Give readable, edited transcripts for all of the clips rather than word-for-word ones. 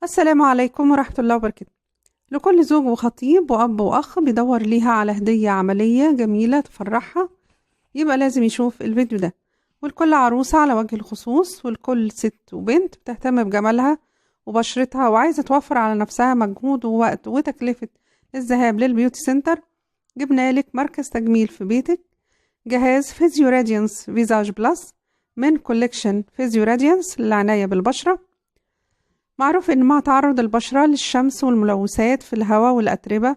السلام عليكم ورحمة الله وبركاته. لكل زوج وخطيب وأب وأخ بيدور ليها على هدية عملية جميلة تفرحها، يبقى لازم يشوف الفيديو ده. ولكل عروسة على وجه الخصوص، ولكل ست وبنت بتهتم بجمالها وبشرتها وعايزة توفر على نفسها مجهود ووقت وتكلفة الذهاب للبيوتي سنتر، جبنالك مركز تجميل في بيتك. جهاز فيزيو راديانس فيزاج بلس من كوليكشن فيزيو راديانس للعناية بالبشرة. معروف إن مع تعرض البشرة للشمس والملوثات في الهواء والأتربة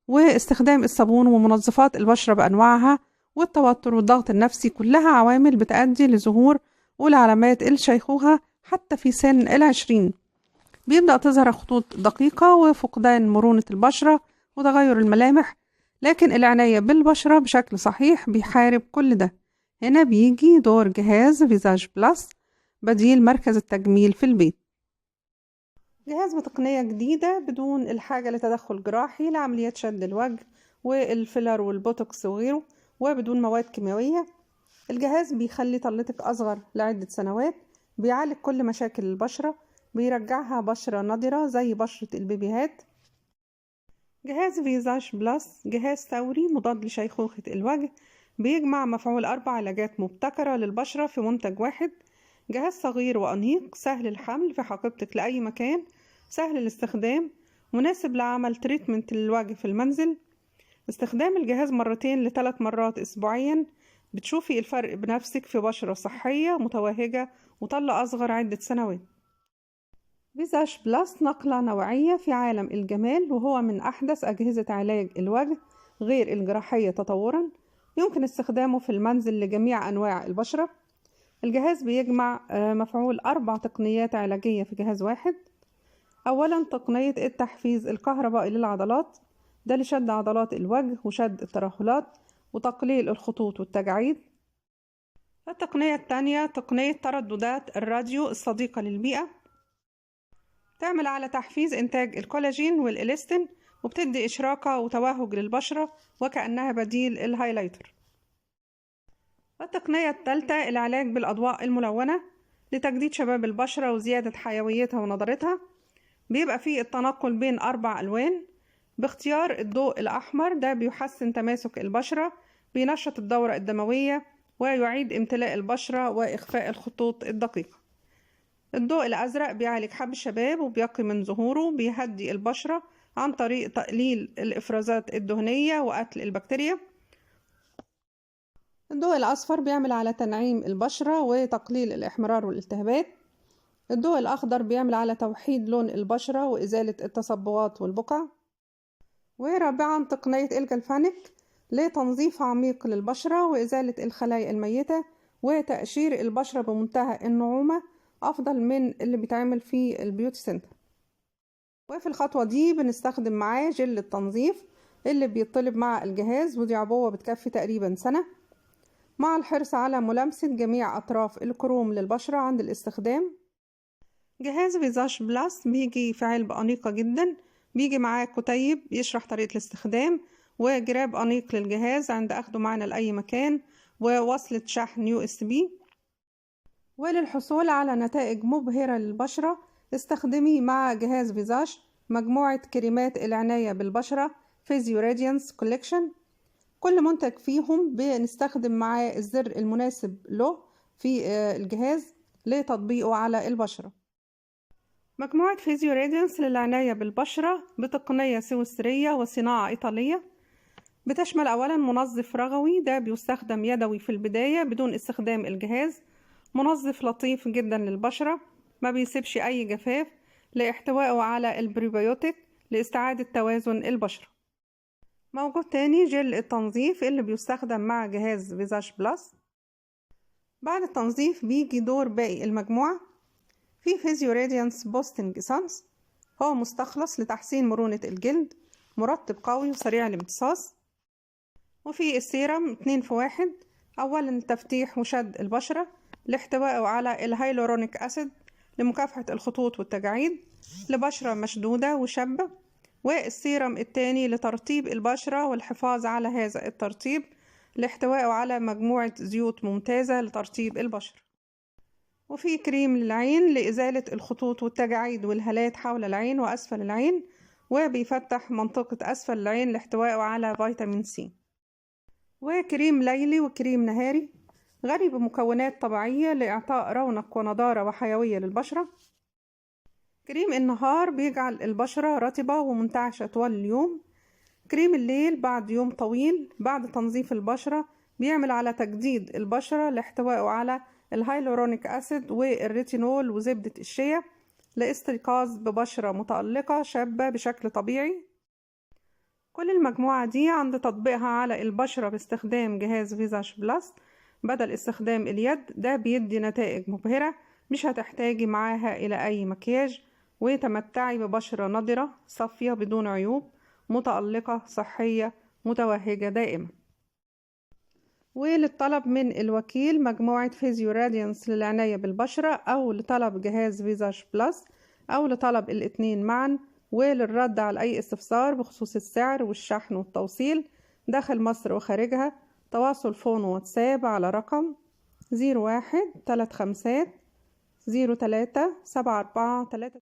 واستخدام الصابون ومنظفات البشرة بأنواعها والتوتر والضغط النفسي، كلها عوامل بتؤدي لظهور أولى علامات الشيخوخة حتى في سن 20. بيبدأ تظهر خطوط دقيقة وفقدان مرونة البشرة وتغير الملامح، لكن العناية بالبشرة بشكل صحيح بيحارب كل ده. هنا بيجي دور جهاز فيزاج بلس، بديل مركز التجميل في البيت. جهاز بتقنية جديدة بدون الحاجة لتدخل جراحي لعمليات شد الوجه والفيلر والبوتوكس وغيره، وبدون مواد كيماوية. الجهاز بيخلي طلتك أصغر لعدة سنوات، بيعالج كل مشاكل البشرة، بيرجعها بشرة نضرة زي بشرة البيبيهات. جهاز فيزاج بلس جهاز ثوري مضاد لشيخوخة الوجه، بيجمع مفعول 4 علاجات مبتكرة للبشرة في منتج واحد. جهاز صغير وأنيق، سهل الحمل في حقيبتك لأي مكان، سهل الاستخدام، مناسب لعمل تريتمنت للوجه في المنزل. استخدام الجهاز 2 ل3 مرات أسبوعيا، بتشوفي الفرق بنفسك في بشرة صحية متوهجة وطلة أصغر عدة سنوات. فيزاج بلس نقلة نوعية في عالم الجمال، وهو من أحدث أجهزة علاج الوجه غير الجراحية تطورا، يمكن استخدامه في المنزل لجميع أنواع البشرة. الجهاز بيجمع مفعول 4 تقنيات علاجية في جهاز واحد. أولا تقنية التحفيز الكهربائي للعضلات، ده لشد عضلات الوجه وشد الترهلات وتقليل الخطوط والتجاعيد. التقنية الثانية تقنية ترددات الراديو الصديقة للبيئة، تعمل على تحفيز إنتاج الكولاجين والإليستين، وبتدي إشراقة وتوهج للبشرة وكأنها بديل الهايلايتر. التقنية الثالثة العلاج بالأضواء الملونة لتجديد شباب البشرة وزيادة حيويتها ونضارتها. بيبقى فيه التنقل بين 4 ألوان باختيار الضوء الأحمر، ده بيحسن تماسك البشرة، بينشط الدورة الدموية ويعيد امتلاء البشرة وإخفاء الخطوط الدقيقة. الضوء الأزرق بيعالج حب الشباب وبيقي من ظهوره، بيهدي البشرة عن طريق تقليل الإفرازات الدهنية وقتل البكتيريا. الضوء الأصفر بيعمل على تنعيم البشرة وتقليل الإحمرار والالتهابات. الضوء الأخضر بيعمل على توحيد لون البشرة وإزالة التصبغات والبقع. ورابعا تقنية الجلفانيك لتنظيف عميق للبشرة وإزالة الخلايا الميتة وتقشير البشرة بمنتهى النعومة، أفضل من اللي بيتعمل في البيوتي سنتر. وفي الخطوة دي بنستخدم معاه جل التنظيف اللي بيطلب مع الجهاز، ودي عبوة بتكفي تقريبا سنة، مع الحرص على ملامسة جميع أطراف الكروم للبشرة عند الاستخدام. جهاز فيزاج بلس بيجي في علبة أنيقة جدا، بيجي معاه كتيب يشرح طريقة الاستخدام، وجراب أنيق للجهاز عند أخده معنا لأي مكان، ووصلة شحن USB. وللحصول على نتائج مبهرة للبشرة، استخدمي مع جهاز فيزاج مجموعة كريمات العناية بالبشرة فيزيو راديانس كوليكشن. كل منتج فيهم بنستخدم معاه الزر المناسب له في الجهاز لتطبيقه على البشرة. مجموعة فيزيو راديانس للعناية بالبشرة بتقنية سويسرية وصناعة إيطالية، بتشمل أولا منظف رغوي، ده بيستخدم يدوي في البداية بدون استخدام الجهاز، منظف لطيف جدا للبشرة ما بيسيبش أي جفاف، لاحتوائه على البريبيوتيك لاستعادة توازن البشرة. موجود تاني جل التنظيف اللي بيستخدم مع جهاز فيزاج بلس. بعد التنظيف بيجي دور باقي المجموعة. في فيزيو راديانس بوستنج إسانس، هو مستخلص لتحسين مرونة الجلد، مرطب قوي وسريع الامتصاص. وفي السيرم 2 في 1، أولا تفتيح وشد البشرة لاحتوائه على الهيلورونيك أسيد لمكافحة الخطوط والتجاعيد لبشرة مشدودة وشابة، والسيرم الثاني لترطيب البشرة والحفاظ على هذا الترطيب لاحتوائه على مجموعة زيوت ممتازة لترطيب البشرة. وفي كريم للعين لإزالة الخطوط والتجاعيد والهالات حول العين وأسفل العين، وبيفتح منطقة أسفل العين لاحتوائه على فيتامين سي. وكريم ليلي وكريم نهاري غني بمكونات طبيعية لإعطاء رونق ونضارة وحيوية للبشرة. كريم النهار بيجعل البشرة رطبة ومنتعشة طوال اليوم. كريم الليل بعد يوم طويل بعد تنظيف البشرة بيعمل على تجديد البشرة لاحتوائه على الهايلورونيك أسيد والريتينول وزبدة الشيا لاستيقاظ ببشرة متألقة شابة بشكل طبيعي. كل المجموعة دي عند تطبيقها على البشرة باستخدام جهاز فيزاج بلس بدل استخدام اليد ده بيدي نتائج مبهرة، مش هتحتاجي معاها إلى أي مكياج، وتمتعي ببشرة نضرة صافية بدون عيوب متألقة صحية متوهجة دائما. وللطلب من الوكيل مجموعة فيزيو راديانس للعناية بالبشرة، أو لطلب جهاز فيزاج بلس، أو لطلب الاتنين معا، وللرد على أي استفسار بخصوص السعر والشحن والتوصيل داخل مصر وخارجها، تواصل فون واتساب على رقم 01 35 03 74 3.